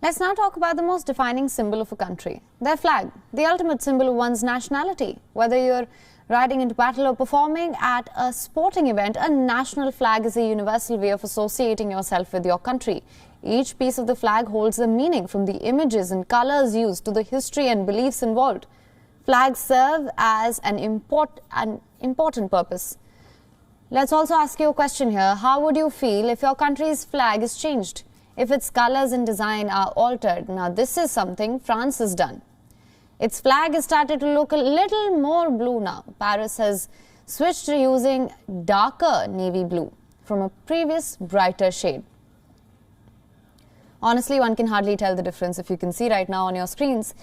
Let's now talk about the most defining symbol of a country, their flag, the ultimate symbol of one's nationality. Whether you're riding into battle or performing at a sporting event, a national flag is a universal way of associating yourself with your country. Each piece of the flag holds a meaning, from the images and colors used to the history and beliefs involved. Flags serve as an important purpose. Let's also ask you a question here. How would you feel if your country's flag is changed? If its colors and design are altered? Now, this is something France has done. Its flag has started to look a little more blue now. Paris has switched to using darker navy blue from a previous brighter shade. Honestly, one can hardly tell the difference. If you can see right now on your screens,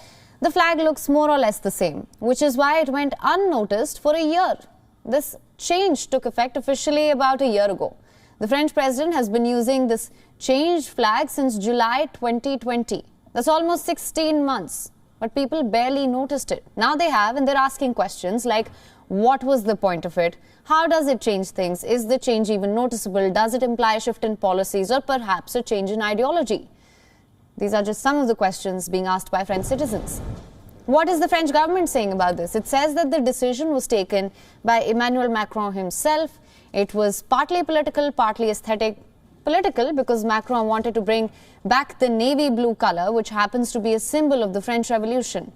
the flag looks more or less the same, which is why it went unnoticed for a year. This change took effect officially about a year ago. The French president has been using this changed flag since July 2020. That's almost 16 months. But people barely noticed it. Now they have, and they're asking questions like, what was the point of it? How does it change things? Is the change even noticeable? Does it imply a shift in policies or perhaps a change in ideology? These are just some of the questions being asked by French citizens. What is the French government saying about this? It says that the decision was taken by Emmanuel Macron himself. It was partly political, partly aesthetic. Political because Macron wanted to bring back the navy blue color, which happens to be a symbol of the French Revolution.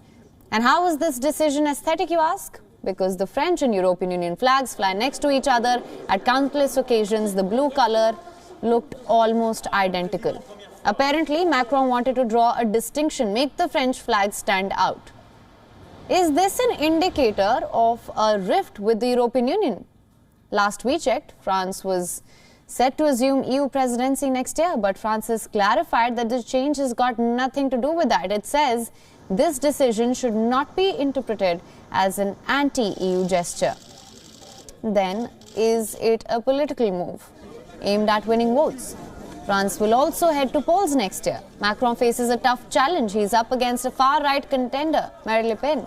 And how was this decision aesthetic, you ask? Because the French and European Union flags fly next to each other at countless occasions. The blue color looked almost identical. Apparently, Macron wanted to draw a distinction, make the French flag stand out. Is this an indicator of a rift with the European Union? Last we checked, France was set to assume EU presidency next year, but France has clarified that the change has got nothing to do with that. It says this decision should not be interpreted as an anti-EU gesture. Then, is it a political move aimed at winning votes? France will also head to polls next year. Macron faces a tough challenge. He's up against a far-right contender, Marine Le Pen.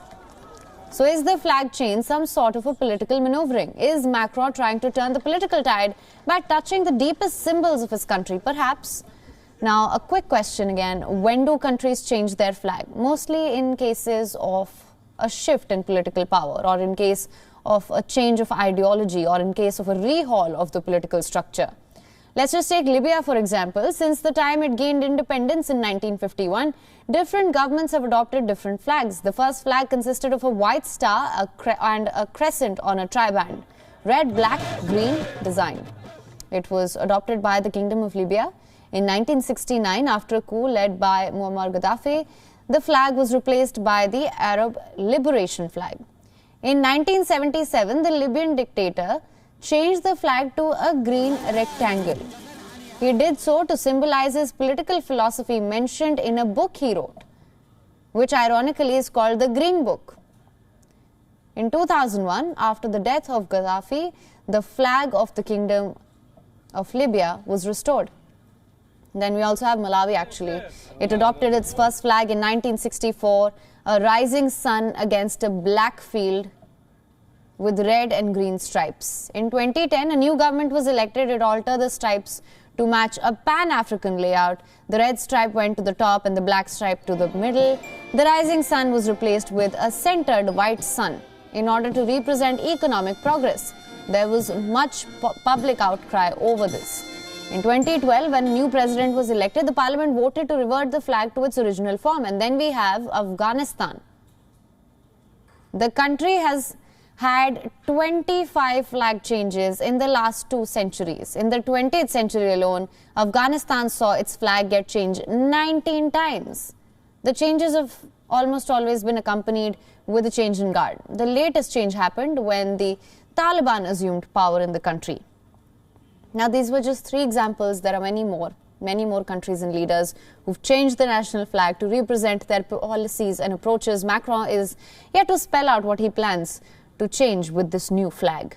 So is the flag change some sort of a political maneuvering? Is Macron trying to turn the political tide by touching the deepest symbols of his country? Perhaps. Now, a quick question again. When do countries change their flag? Mostly in cases of a shift in political power, or in case of a change of ideology, or in case of a rehaul of the political structure. Let's just take Libya, for example. Since the time it gained independence in 1951, different governments have adopted different flags. The first flag consisted of a white star and a crescent on a triband, red, black, green design. It was adopted by the Kingdom of Libya. In 1969, after a coup led by Muammar Gaddafi, the flag was replaced by the Arab Liberation flag. In 1977, the Libyan dictator changed the flag to a green rectangle. He did so to symbolize his political philosophy mentioned in a book he wrote, which ironically is called the Green Book. In 2001, after the death of Gaddafi, the flag of the Kingdom of Libya was restored. Then we also have Malawi, actually. It adopted its first flag in 1964, a rising sun against a black field with red and green stripes. In 2010, a new government was elected. It altered the stripes to match a pan-African layout. The red stripe went to the top and the black stripe to the middle. The rising sun was replaced with a centered white sun in order to represent economic progress. There was much public outcry over this. In 2012, when a new president was elected, the parliament voted to revert the flag to its original form. And then we have Afghanistan. The country has had 25 flag changes in the last 2 centuries. In the 20th century alone, Afghanistan saw its flag get changed 19 times. The changes have almost always been accompanied with a change in guard. The latest change happened when the Taliban assumed power in the country. Now, these were just 3 examples. There are many more countries and leaders who've changed the national flag to represent their policies and approaches. Macron is yet to spell out what he plans to change with this new flag.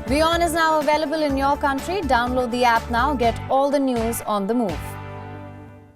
WION is now available in your country. Download the app now. Get all the news on the move.